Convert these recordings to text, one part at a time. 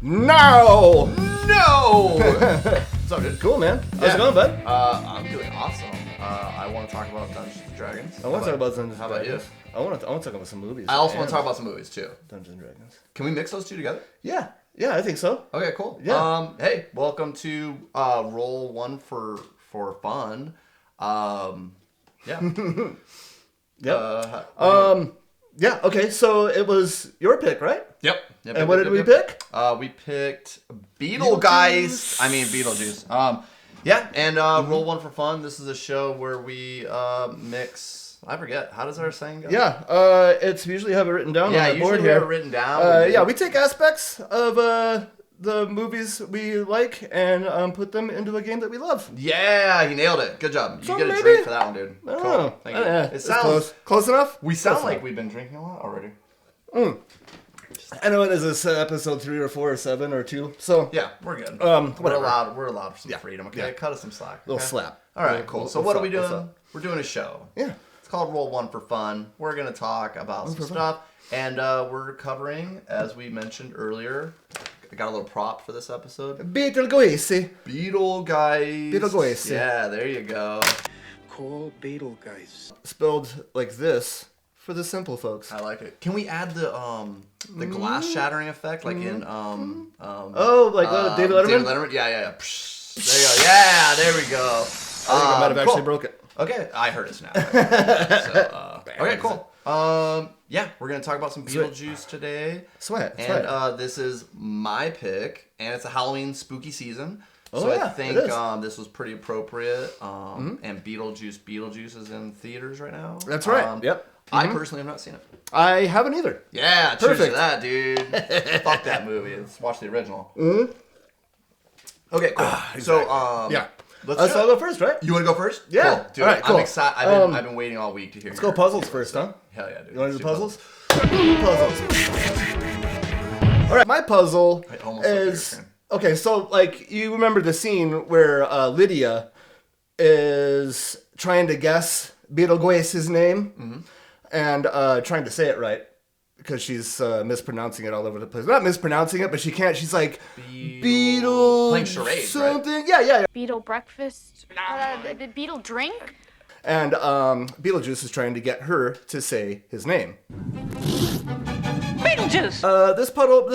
No! What's up, dude? Cool, man. How's it going, bud? I'm doing awesome. I want to talk about Dungeons and Dragons. I want to talk about Dungeons and Dragons. How about you? I want to talk about some movies. I also want to talk about some movies, too. Dungeons and Dragons. Can we mix those two together? Yeah, I think so. Okay, cool. Yeah. Hey, welcome to Roll One for Fun. Yeah. Yep. Yeah, okay, so it was your pick, right? Yep. And what did we pick? We picked Beetlejuice. Yeah, and Roll One for Fun. This is a show where we mix. I forget. How does our saying go? Yeah, it's usually have it written down on the board usually we here. have it written down. We take aspects of the movies we like and put them into a game that we love. Yeah, you nailed it. Good job. So You get a maybe? drink for that one, dude. I don't Cool. know. Thank you. It sounds close enough. We sound Close like enough. we've been drinking a lot already. I know it is this episode 3 or 4 or 7 or 2. So Yeah, we're good. whatever. We're allowed for some freedom. Okay, Yeah. Cut us some slack. Little okay? slap. All right, cool. So what are we What's doing? up? We're doing a show. Yeah. It's called Roll One for Fun. We're gonna talk about some stuff, and we're covering, as we mentioned earlier. I got a little prop for this episode. Beetlejuice. Beetlejuice. Yeah, there you go. Cool Beetlejuice. Spelled like this for the simple folks. I like it. Can we add the glass shattering effect, like in David Letterman? David Letterman? Yeah. Psh, there you go. Yeah, there we go. I think I might have actually broke it. Okay, I heard it snap. Okay, cool. Yeah, we're gonna talk about some Beetlejuice today. Sweat. And this is my pick, and it's a Halloween spooky season. Oh, So yeah, I think it is. this was pretty appropriate. And Beetlejuice is in theaters right now. That's right. Yep. I personally have not seen it. I haven't either. Yeah, cheers Perfect. to that, dude. Fuck that movie. Let's watch the original. Okay, cool. So, Yeah. let's So I'll go first, right? You want to go first? Yeah. Cool. Dude, All right, cool. I'm excited. I've been waiting all week to hear. Let's go puzzles first, huh? Hell yeah, dude. You want to do Let's puzzles? Puzzles. All right, my puzzle I almost looked at your is screen. okay. So, like, you remember the scene where Lydia is trying to guess Beetlejuice's name and trying to say it right because she's mispronouncing it all over the place. Not mispronouncing it, but she can't. She's like Beetle Playing charades, right? something. Yeah. Beetle breakfast? Beetle drink? And Beetlejuice is trying to get her to say his name. Beetlejuice! This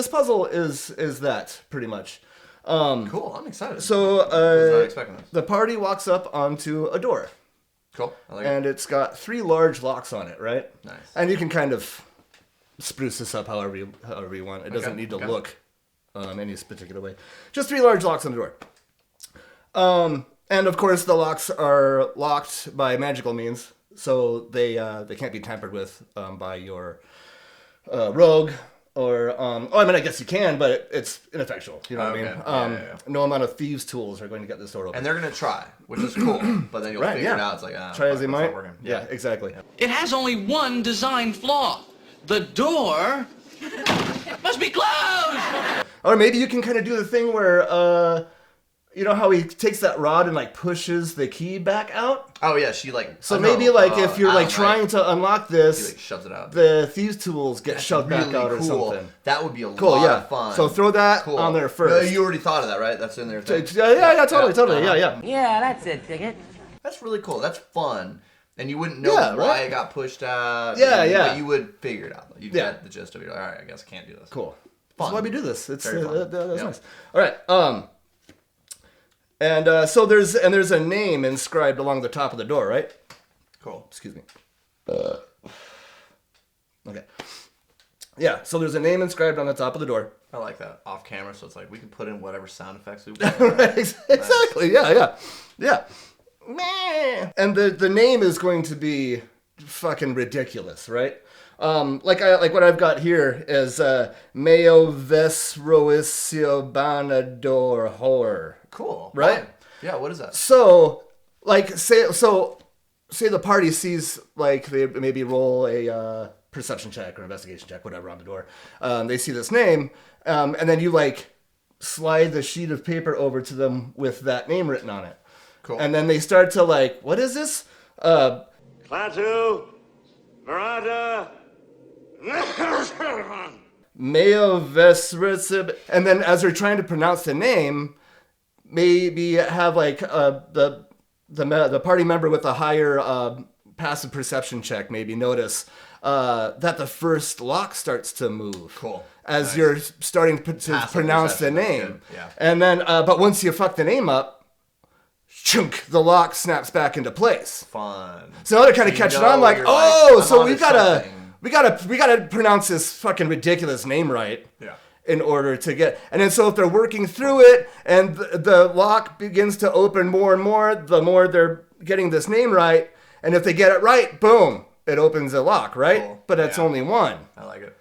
puzzle is that pretty much. Cool. I'm excited. So I was not expecting this. the party walks up onto a door, Cool. I like it. and it's got 3 large locks on it, right? Nice. And you can kind of spruce this up however you want. It doesn't need to okay. look any particular way. Just 3 large locks on the door. And of course the locks are locked by magical means, so they can't be tampered with by your rogue or I guess you can, but it's ineffectual. You know what I mean? Okay. Yeah. No amount of thieves' tools are going to get this door open. And they're gonna try, which is cool. But then you'll Right, figure yeah. it out. It's like, Try as they it's might. not working. Yeah, exactly. It has only one design flaw. The door must be closed! Or maybe you can kind of do the thing where, you know how he takes that rod and like pushes the key back out? Oh yeah, she like. So maybe like if you're like trying to unlock she this, like shoves it out. the thieves' tools get shoved really back out or cool. something. That would be a Cool, lot yeah. of fun. So throw that Cool. on there No, first. you already thought of that, right? That's in there. Yeah, totally. Yeah. Yeah, that's it, Ticket. That's really cool. That's fun. And you wouldn't know Yeah, why right? it got pushed out. Yeah, yeah. But you would figure it out. You'd Yeah. get the gist of it. All right, I guess I can't do this. Cool. Fun. That's why we do this. It's Very fun. that's Yeah. nice. All right. And so there's a name inscribed along the top of the door, right? Cool. Excuse me. Okay. Yeah, so there's a name inscribed on the top of the door. I like that. Off camera, so it's like we can put in whatever sound effects we want. Right, exactly. Yeah. Meh. And the name is going to be fucking ridiculous, right? Like what I've got here is Meo Vesroisio Banador Horror. Cool. Right? Fun. Yeah, what is that? So, like, say the party sees, like, they maybe roll a perception check or investigation check, whatever, on the door. They see this name, and then you, like, slide the sheet of paper over to them with that name written on it. Cool. And then they start to, like, what is this? Klaatu, Marada, Mayoversritsib, and then as they're trying to pronounce the name, maybe have like the party member with a higher passive perception check maybe notice that the first lock starts to move. Cool. As you're starting to pronounce the name. Good. Yeah. And then, but once you fuck the name up, chunk, the lock snaps back into place. Fun. So now they're kind of catching on, like, oh, so we gotta pronounce this fucking ridiculous name right. Yeah. In order to get, and then so if they're working through it, and the lock begins to open more and more, the more they're getting this name right, and if they get it right, boom, it opens a lock, right? Cool. But it's only one. I like it.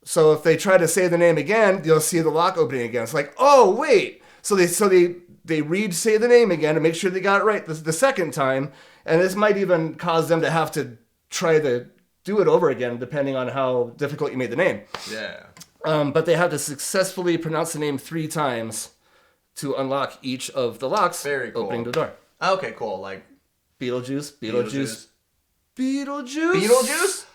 So if they try to say the name again, you'll see the lock opening again. It's like, oh wait, so they say the name again to make sure they got it right the second time, and this might even cause them to have to try to do it over again, depending on how difficult you made the name. Yeah. But they have to successfully pronounce the name 3 times to unlock each of the locks, Very cool. opening the door. Okay, cool. Like Beetlejuice, Beetlejuice, Beetlejuice. Beetlejuice?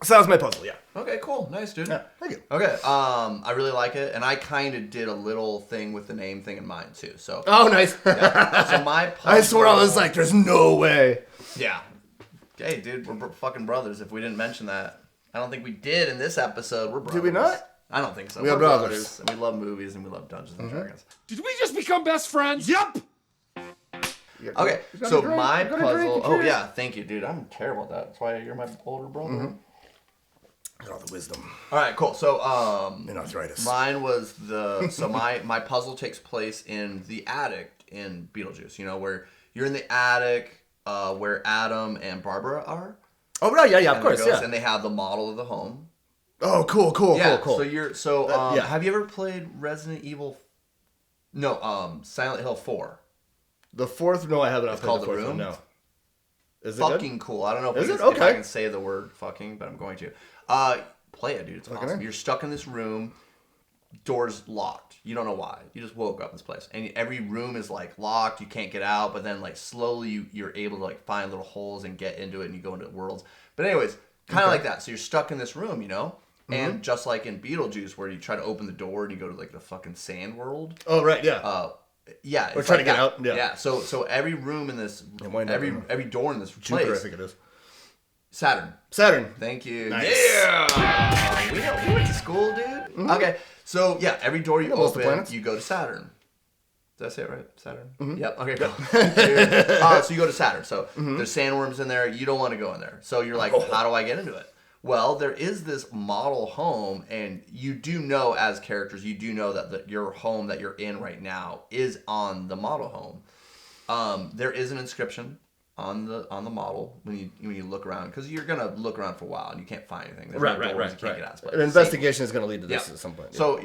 So that was my puzzle, yeah. Okay, cool. Nice, dude. Yeah, thank you. Okay, I really like it, and I kind of did a little thing with the name thing in mind too. So, Oh, nice. so my puzzle, I swore I was like, there's no way. yeah. Hey, dude, we're fucking brothers. If we didn't mention that, I don't think we did in this episode. We're brothers. Did we not? I don't think so. We are We're brothers. and we love movies, and we love Dungeons and Dragons. Did we just become best friends? Yep. Okay, so my puzzle. Oh cheers. yeah, thank you, dude. I'm terrible at that. That's why you're my older brother. Got all the wisdom All right, cool. So and arthritis. mine was my puzzle takes place in the attic in Beetlejuice. You know, where you're in the attic where Adam and Barbara are. Oh, right, yeah, of And course, the ghost, yeah. And they have the model of the home. Oh, cool. Yeah. Cool. So yeah. have you ever played Resident Evil? No, Silent Hill 4. The fourth, no, I haven't. It's called The fourth Room? one, no. Is it Fucking cool. I don't know Is it? if Okay. I can say the word fucking, but I'm going to. Play it, dude. It's awesome. A. You're stuck in this room. Doors locked. You don't know why. You just woke up in this place, and every room is like locked. You can't get out, but then like slowly you're able to like find little holes and get into it, and you go into worlds. But anyways, kind of like that. So you're stuck in this room, you know. And just like in Beetlejuice, where you try to open the door and you go to like the fucking sand world. Oh, right, yeah. Yeah, Or it's try like to get that. out, yeah. So every room in this, wind up in every door in this Jupiter, place, I think it is. Saturn. Saturn. Thank you. Nice. Yeah. We went to school, dude. Okay. So yeah, every door you most of the open, planets. you go to Saturn. Did I say it right? Saturn. Yep. Okay. Cool. So you go to Saturn. So there's sandworms in there. You don't want to go in there. So you're like, how do I get into it? Well, there is this model home, and you do know as characters, you do know that your home that you're in right now is on the model home. There is an inscription on the model when you look around, because you're gonna look around for a while and you can't find anything. There's no doors, you can't get out. An investigation is going to lead to this at some point. Yeah. So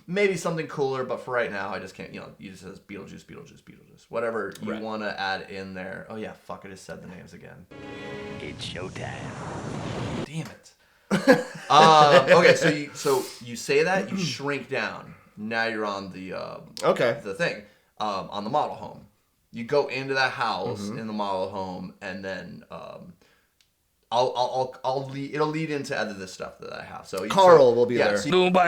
maybe something cooler, but for right now, I just can't. You know, you just says Beetlejuice, whatever you want to add in there. Oh yeah, fuck! I just said the names again. It's showtime. Damn it. Okay, so you say that, you shrink down. Now you're on the the thing on the model home. You go into that house in the model home, and then it'll lead into other stuff that I have. So Carl will be there. So you go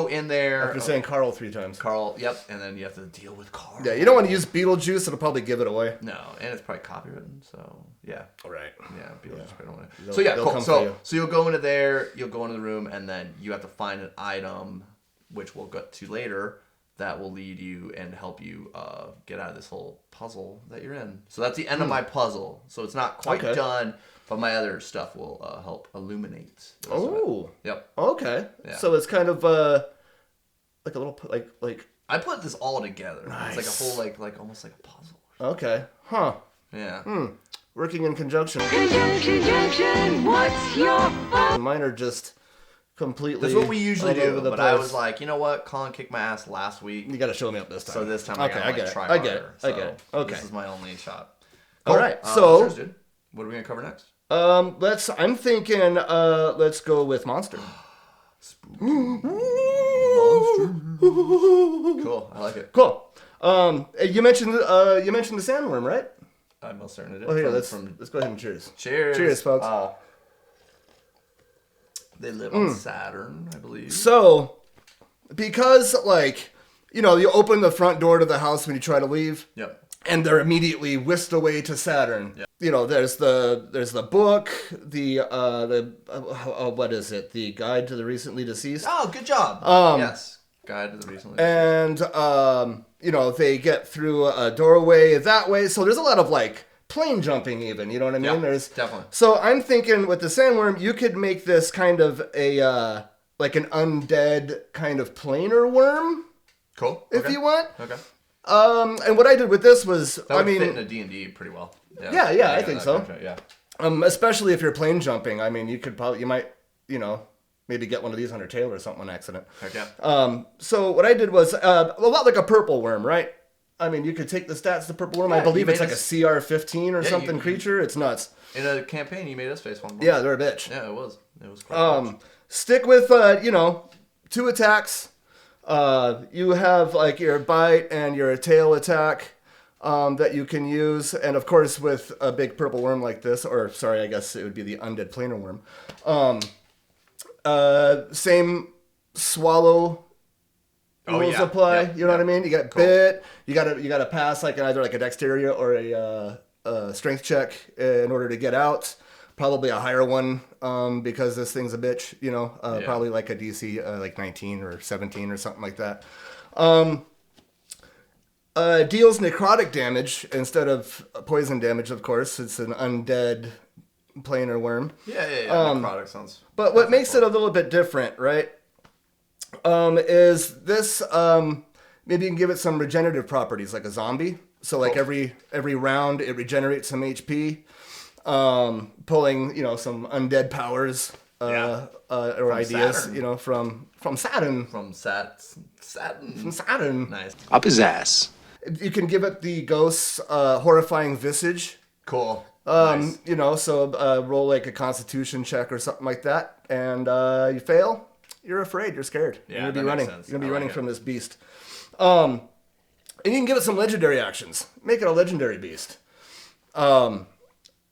in there. After saying Carl 3 times. Carl, yep, and then you have to deal with Carl. Yeah, you don't want to use Beetlejuice, it'll probably give it away. No, and it's probably copywritten, so yeah. All right. Yeah, Beetlejuice probably don't want it. So yeah, they'll cool. come for you. So you'll go into there, you'll go into the room, and then you have to find an item, which we'll get to later, that will lead you and help you get out of this whole puzzle that you're in. So that's the end of my puzzle. So it's not quite done, but my other stuff will help illuminate. the rest of it. Oh. Yep. Okay. Yeah. So it's kind of like a little like. I put this all together. Nice. It's like a whole like almost like a puzzle. Okay. Huh. Yeah. Working in conjunction. What's your Mine are just completely. That's what we usually all over do. the But I place. was like, you know what? Colin kicked my ass last week. You got to show me up this time. So this time okay, I I gotta get it. try I get it. harder. I get it. Okay. This is my only shot. All right. What's So yours, dude? What are we gonna cover next? I'm thinking. Let's go with Monster. Cool. I like it. Cool. You mentioned the sandworm, right? I most certainly did. Well, here, let's go ahead and cheers. Cheers. Cheers, folks. They live on Saturn, I believe. So, because, like, you know, you open the front door to the house when you try to leave. Yep. And they're immediately whisked away to Saturn. Yep. You know, there's the book, what is it? The Guide to the Recently Deceased. Oh, good job. Yes. Guide to the Recently Deceased. And, you know, they get through a doorway that way. So there's a lot of, like, plane jumping even, you know what I mean? Yeah, There's definitely. So I'm thinking with the sandworm, you could make this kind of a, like an undead kind of planar worm. Cool. If you want. Okay. And what I did with this was, That would fit in a D&D pretty well. Yeah, I think so. Yeah. Especially if you're plane jumping. I mean, you might, you know, maybe get one of these on your tail or something on accident. Heck yeah. So what I did was a lot like a purple worm, right? I mean, you could take the stats of the purple worm. Yeah, I believe you it's like a CR-15 or something creature. It's nuts. In a campaign, you made us face one. Yeah, they're a bitch. Yeah, it was. It was quite Stick with, 2 attacks. You have like your bite and your tail attack that you can use. And of course, with a big purple worm like this, or sorry, I guess it would be the undead planar worm. Same swallow rules apply. Yep, you know what I mean? You get bit. You gotta pass like either like a dexterity or a strength check in order to get out. Probably a higher one because this thing's a bitch. You know, probably like a DC like 19 or 17 or something like that. Deals necrotic damage instead of poison damage. Of course, it's an undead planar worm. Yeah. Necrotic sounds. But what makes it a little bit different, right? Is this maybe you can give it some regenerative properties like a zombie. So like every round it regenerates some HP, pulling some undead powers or from ideas, Saturn. From Saturn. From Saturn. From Saturn. Nice. Up his ass. You can give it the ghost's horrifying visage. Cool. Nice. So roll like a Constitution check or something like that, and you fail. You're afraid. You're scared. Yeah, you're gonna be that running. makes sense. You're gonna be I running like from this beast. And you can give it some legendary actions. Make it a legendary beast.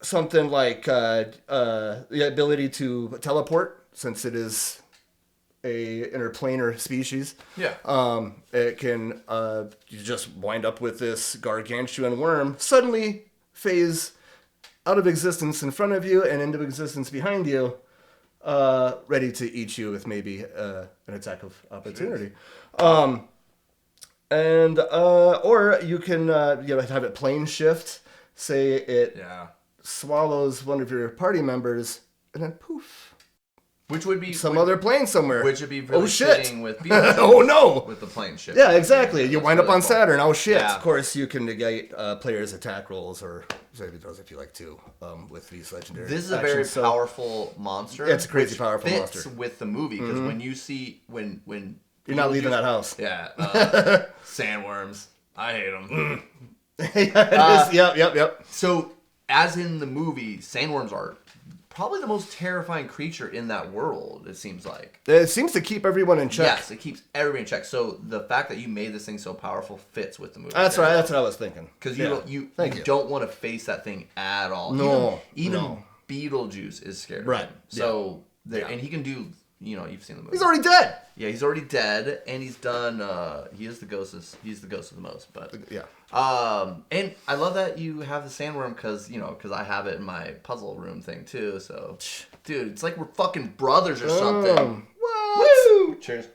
Something like the ability to teleport, since it is a interplanar species. Yeah. It can you just wind up with this gargantuan worm suddenly phase out of existence in front of you and into existence behind you. Ready to eat you with maybe an attack of opportunity. Or you can have it plane shift. Say it swallows one of your party members, and then poof. Which would be some other plane somewhere. Which would be really fitting with Beetlejuice. Oh no! With the plane shift. Yeah, exactly. You wind up on Saturn. Oh shit! Yeah. Of course, you can negate players' attack rolls or saving throws if you like to with these legendary. This is a very powerful monster. It's a crazy powerful fits monster with the movie because when you see when you're not leaving that house. Yeah. Sandworms. I hate them. Yep. So, as in the movie, sandworms are probably the most terrifying creature in that world, it seems like. It seems to keep everyone in check. Yes, it keeps everybody in check. So, the fact that you made this thing so powerful fits with the movie. That's right. That's what I was thinking. Because you don't want to face that thing at all. No. Even Beetlejuice is scared right. of him. So, and he can do... you've seen the movie. He's already dead. Yeah, he's already dead, and he's done. He's the ghost of the most. But yeah. And I love that you have the sandworm because I have it in my puzzle room thing too. So, dude, it's like we're fucking brothers or something. What? Woo! Cheers.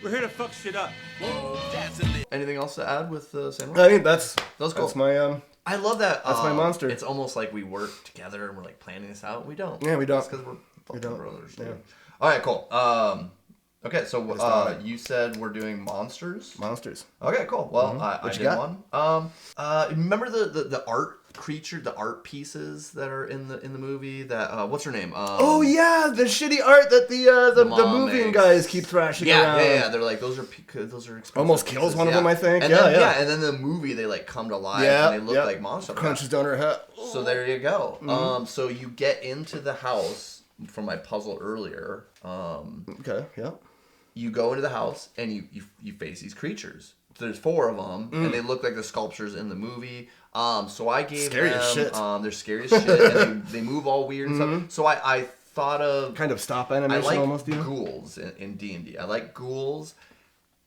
We're here to fuck shit up. Anything else to add with the sandworm? I mean, that's cool. That's my I love that. That's my monster. It's almost like we work together and we're like planning this out. We don't. Yeah, we don't. It's because we're fucking brothers. Yeah. All right, cool. Okay, so you said we're doing monsters. Monsters. Okay, cool. Well, I did got? one. Remember the art creature, the art pieces that are in the movie? That what's her name? Oh yeah, the shitty art that the moving guys keep thrashing around. Yeah. They're like those are expensive almost pieces. kills one of them, I think. And and then the movie they like come to life and they look like monsters. Crunches down her head. So there you go. So you get into the house from my puzzle earlier. Okay. Yeah. You go into the house and you face these creatures. There's 4 of them, and they look like the sculptures in the movie. So I gave Scary them. as shit. They're scary as shit, and they move all weird and stuff. So I thought of Kind of stop I animation like almost, you know? ghouls in D&D. I like ghouls.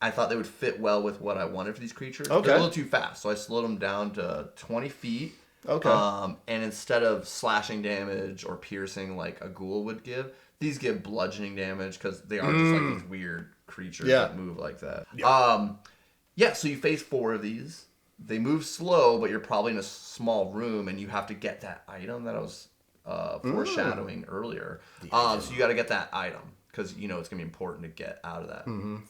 I thought they would fit well with what I wanted for these creatures. Okay. They're a little too fast, so I slowed them down to 20 feet. Okay. And instead of slashing damage or piercing like a ghoul would give, these give bludgeoning damage because they are just like these weird creatures that move like that. So you face 4 of these. They move slow, but you're probably in a small room, and you have to get that item that I was foreshadowing earlier. So you got to get that item because you know it's gonna be important to get out of that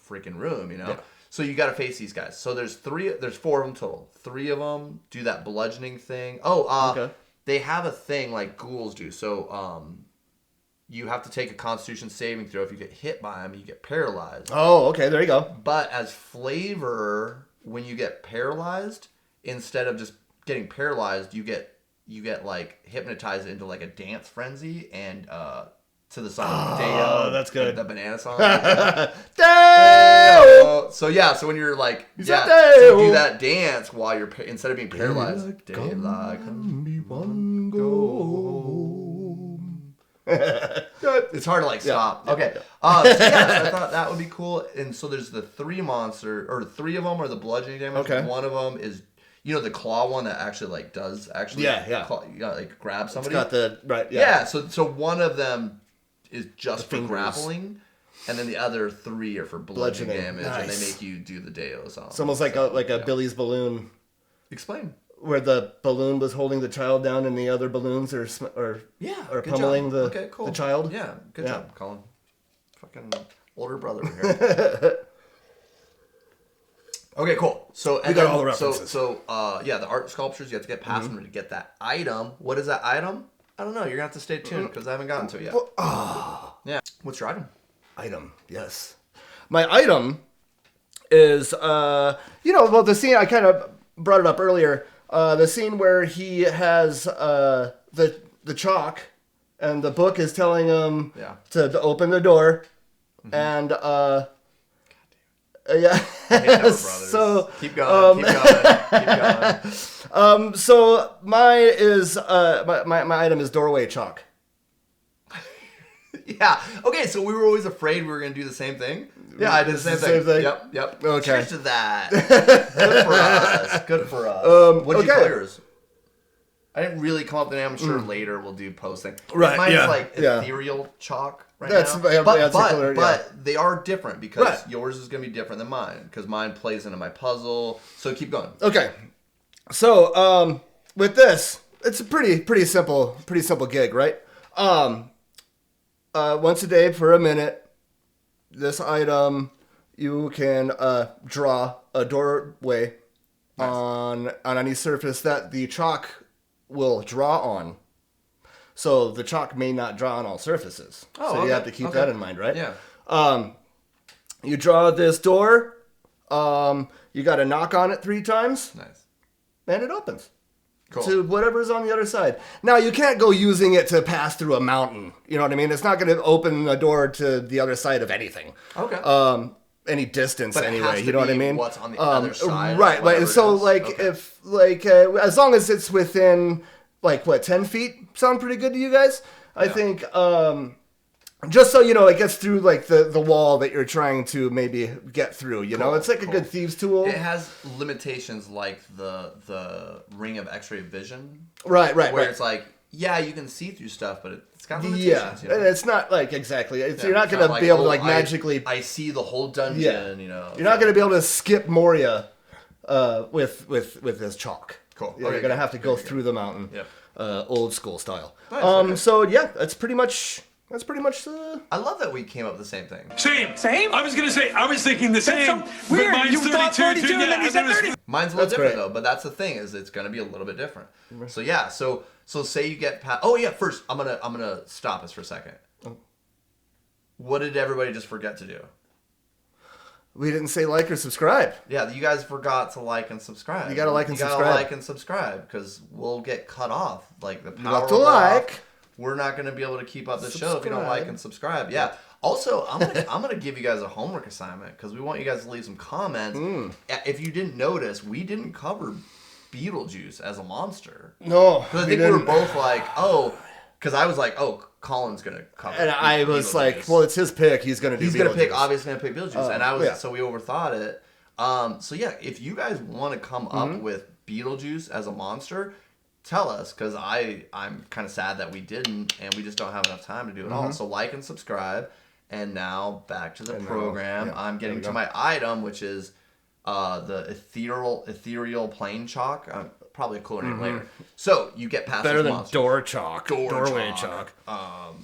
freaking room. You know. Yeah. So you got to face these guys. So there's 4 of them total. 3 of them do that bludgeoning thing. Okay. They have a thing like ghouls do. So you have to take a Constitution saving throw. If you get hit by them, you get paralyzed. Oh, okay. There you go. But as flavor, when you get paralyzed, instead of just getting paralyzed, you get like hypnotized into like a dance frenzy and to the song Deo. That's good. The banana song. Deo! So when you're like, so Deo! do that dance while you're, instead of being paralyzed. Daylight come one go. It's hard to like stop. Yeah. Okay. So I thought that would be cool. And so there's the 3 monster, or 3 of them are the bludgeoning damage. Okay. One of them is, you know, the claw one that actually like does actually claw, you gotta, like grab somebody. It's got the right. Yeah. So one of them is just for fingers. grappling, and then the other 3 are for bludgeoning damage, Nice. and they make you do the Deo song. It's almost like a Billy's balloon. Explain. Where the balloon was holding the child down, and the other balloons are Good pummeling job. the child. Yeah, good job, Colin. Fucking older brother over here. Okay, cool. So We got all the references. So the art sculptures, you have to get past them to get that item. What is that item? I don't know. You're gonna have to stay tuned because I haven't gotten to it yet. Yeah. What's your item? Item, yes. My item is the scene I kind of brought it up earlier. The scene where he has the chalk, and the book is telling him to open the door, and So keep going. Keep going. So mine is my item is doorway chalk. Yeah. Okay. So we were always afraid we were gonna do the same thing. Yeah, I did the same thing. Yep. Okay. Cheers to that. Good for us. What did you call yours? I didn't really come up with an name. I'm sure later we'll do posting. Right. Mine's like ethereal chalk right now. But they are different because yours is gonna be different than mine because mine plays into my puzzle. So keep going. Okay. So with this, it's a pretty simple gig, right? Once a day for a minute, this item, you can draw a doorway on any surface that the chalk will draw on. So the chalk may not draw on all surfaces. You have to keep that in mind, right? Yeah. You draw this door. You got to knock on it 3 times. Nice. And it opens. Cool. To whatever's on the other side. Now, you can't go using it to pass through a mountain. You know what I mean? It's not going to open a door to the other side of anything. Okay. Any distance but anyway. You know what I mean? What's on the other side? Right. Like, so, as long as it's within, 10 feet, sound pretty good to you guys? I think, just so, it gets through, the wall that you're trying to maybe get through, you know? It's like a good thieves tool. It has limitations like the ring of X-ray vision. Right. Where it's like, you can see through stuff, but it's got limitations. Yeah, it's not exactly. You're not going to be able to magically. I see the whole dungeon. You know, you're not going to be able to skip Moria with this chalk. Cool. You're going to have to go through the mountain, old school style. Nice, So that's pretty much. I love that we came up with the same thing. Same? I was thinking the same. That's so weird. But mine's You thought 32 and then you said 30. Mine's a little different great. though, but that's the thing is it's gonna be a little bit different. So so say you get past. Oh yeah, first I'm gonna stop us for a second. What did everybody just forget to do? We didn't say like or subscribe. Yeah, you guys forgot to like and subscribe. You gotta like and subscribe. You gotta like and subscribe because we'll get cut off. Like the power. You have to will go like. off. We're not gonna be able to keep up the show if you don't like and subscribe. Yeah. Also, I'm gonna give you guys a homework assignment because we want you guys to leave some comments. If you didn't notice, we didn't cover Beetlejuice as a monster. No. Because I think we were both like, oh, because I was like, oh, Colin's gonna cover. And I was like, Beetlejuice. well, it's his pick. He's gonna do. He's gonna pick, obviously gonna pick Beetlejuice, and I was yeah. so we overthought it. So yeah, if you guys want to come up with Beetlejuice as a monster, tell us, because I'm kind of sad that we didn't, and we just don't have enough time to do it all. So like and subscribe, and now back to the program. I'm getting to my item, which is the ethereal plane chalk. Probably a cooler name later. So you get past better these than monsters. door chalk, doorway chalk. chalk.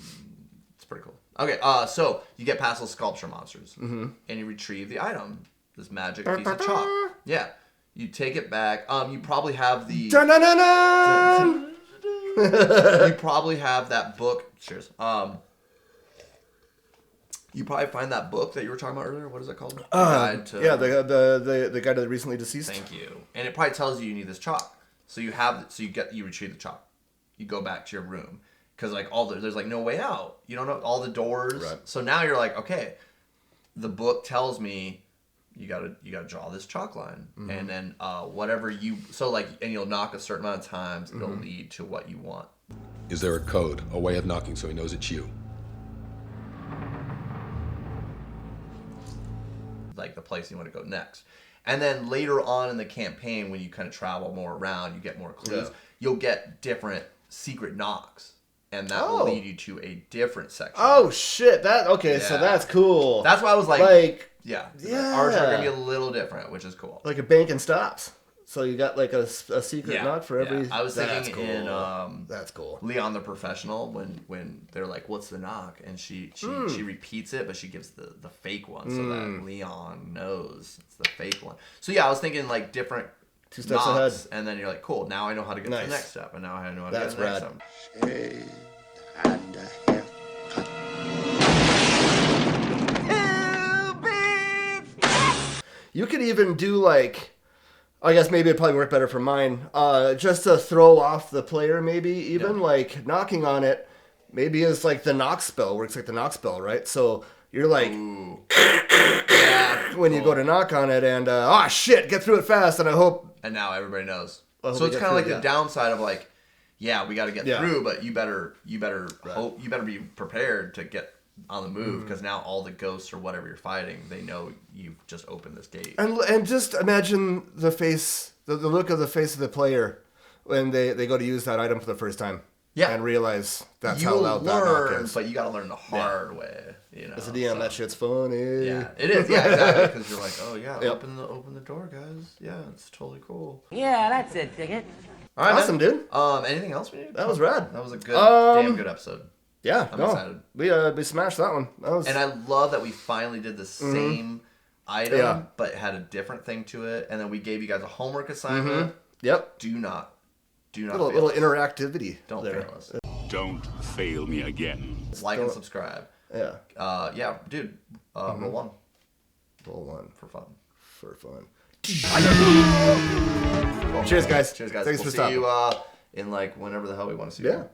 It's pretty cool. Okay, so you get past those sculpture monsters, and you retrieve the item, this magic piece of chalk. Yeah, you take it back. You probably have the. Dun-dun-dun-dun! You probably have that book. Cheers. You probably find that book that you were talking about earlier. What is it called? The guide to the recently deceased. Thank you. And it probably tells you need this chalk. So you retrieve the chalk. You go back to your room because like there's like no way out. You don't know all the doors. Right. So now you're like, okay, the book tells me you gotta draw this chalk line, and then and you'll knock a certain amount of times. It'll lead to what you want. Is there a code, a way of knocking so he knows it's you? Like the place you want to go next. And then later on in the campaign, when you kind of travel more around, you get more clues. Yeah. You'll get different secret knocks, and that will lead you to a different section. Oh shit! So that's cool. That's why I was like, yeah. Ours are gonna be a little different, which is cool. Like a bank and stops. So you got like a secret knock for every. I was thinking that's cool. in that's cool. Leon the Professional when they're like, "What's the knock?" and she repeats it, but she gives the fake one so that Leon knows it's the fake one. So yeah, I was thinking like different 2 steps knocks, ahead, and then you're like, "Cool, now I know how to get to the next step, and now I know how to get to the next step." Shave and a haircut. You could even do like. I guess maybe it'd probably work better for mine. Just to throw off the player, maybe even like knocking on it. Maybe is like the knock spell works like the knock spell, right? So you're like when you go to knock on it, and shit, get through it fast, and I hope. And now everybody knows. So it's kind of like the downside of like, yeah, we got to get through, but you better hope, you better be prepared to get on the move, because now all the ghosts or whatever you're fighting, they know you've just opened this gate. And just imagine the face, the look of the face of the player when they go to use that item for the first time. Yeah. And realize that's how loud that knock is. But you got to learn the hard way. You know. As a DM, that shit's funny. Yeah, it is. Yeah, exactly. Because you're like, oh yeah, open the door, guys. Yeah, it's totally cool. Yeah, that's it, Ticket. All right, awesome, dude. Anything else we need? That was rad. That was a good, damn good episode. Yeah, I'm excited. We smashed that one. And I love that we finally did the same item, but had a different thing to it. And then we gave you guys a homework assignment. Yep. Do not little interactivity. Don't fail us. Don't fail me again. Like and subscribe. Yeah. Yeah, dude. Roll one. Roll one. For fun. Cheers, guys. Cheers, guys. Thanks we'll for stopping. See you in like whenever the hell we want to see you. Yeah.